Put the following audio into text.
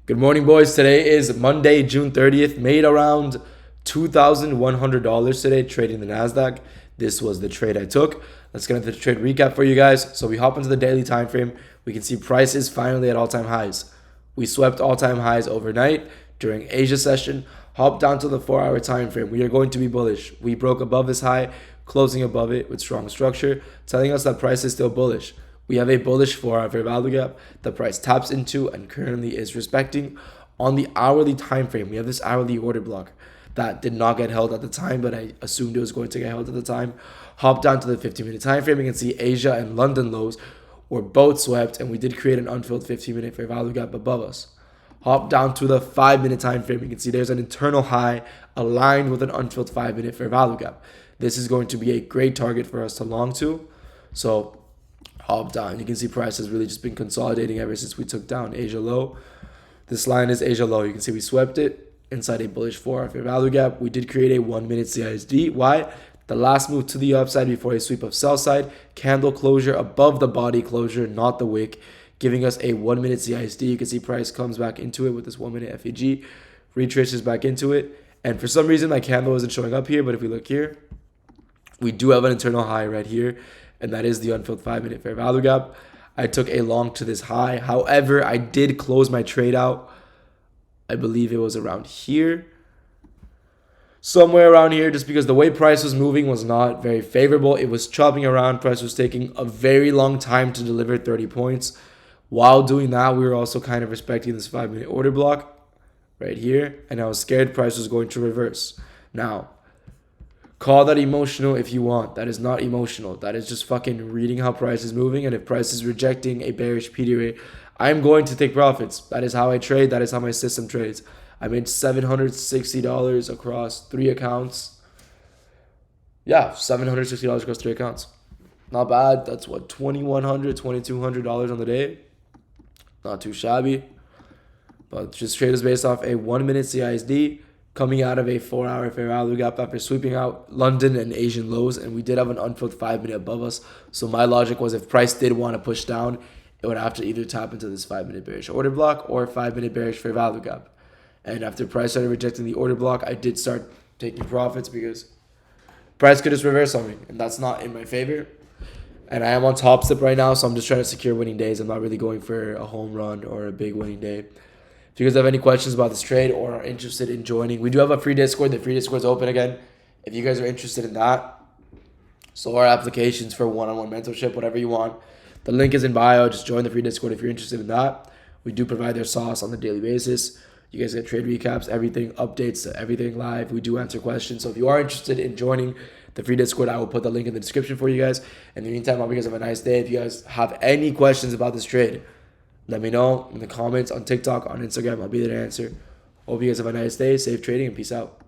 Good morning, boys. Today is Monday, June 30th. Made around $2,100 today trading the Nasdaq. This was the trade I took. Let's get into the trade recap for you guys. So we hop into the daily time frame. We can see prices finally at all-time highs. We swept all-time highs overnight during Asia session. Hop down to the 4-hour time frame. We are going to be bullish. We broke above this high, closing above it with strong structure, telling us that price is still bullish. We have a bullish 4-hour fair value gap the price taps into and currently is respecting. On the hourly time frame, we have this hourly order block that did not get held at the time, but I assumed it was going to get held at the time. Hop down to the 15-minute time frame. You can see Asia and London lows were both swept, and we did create an unfilled 15-minute fair value gap above us. Hop down to the 5-minute time frame. You can see there's an internal high aligned with an unfilled 5-minute fair value gap. This is going to be a great target for us to long to. So hop down. You can see price has really just been consolidating ever since we took down Asia low. This line is Asia low. You can see we swept it inside a bullish 4-hour fair value gap. We did create a 1-minute CISD. Why? The last move to the upside before a sweep of sell side. Candle closure above the body closure, not the wick, giving us a 1-minute CISD. You can see price comes back into it with this 1-minute FEG, retraces back into it. And for some reason, my candle isn't showing up here. But if we look here, we do have an internal high right here, and that is the unfilled 5-minute fair value gap. I took a long to this high. However, I did close my trade out. I believe it was around here. Somewhere around here, just because the way price was moving was not very favorable. It was chopping around. Price was taking a very long time to deliver 30 points. While doing that, we were also kind of respecting this 5-minute order block right here. And I was scared price was going to reverse. Now, call that emotional if you want. That is not emotional. That is just fucking reading how price is moving. And if price is rejecting a bearish PD rate, I'm going to take profits. That is how I trade. That is how my system trades. I made $760 across 3 accounts. Yeah, $760 across 3 accounts. Not bad. That's what, $2,100, $2,200 on the day. Not too shabby. But just trade is based off a 1-minute CISD coming out of a 4-hour fair value gap after sweeping out London and Asian lows, and we did have an unfilled 5-minute above us. So my logic was if price did want to push down, it would have to either tap into this 5-minute bearish order block or 5-minute bearish fair value gap. And after price started rejecting the order block, I did start taking profits because price could just reverse on me, and that's not in my favor. And I am on top step right now, so I'm just trying to secure winning days. I'm not really going for a home run or a big winning day. If you guys have any questions about this trade or are interested in joining, we do have a free Discord. The free Discord is open again. If you guys are interested in that, so our applications for one-on-one mentorship, whatever you want. The link is in bio. Just join the free Discord if you're interested in that. We do provide their sauce on a daily basis. You guys get trade recaps, everything, updates, everything live. We do answer questions. So if you are interested in joining the free Discord, I will put the link in the description for you guys. In the meantime, I hope you guys have a nice day. If you guys have any questions about this trade, let me know in the comments on TikTok, on Instagram. I'll be there to answer. Hope you guys have a nice day. Safe trading and peace out.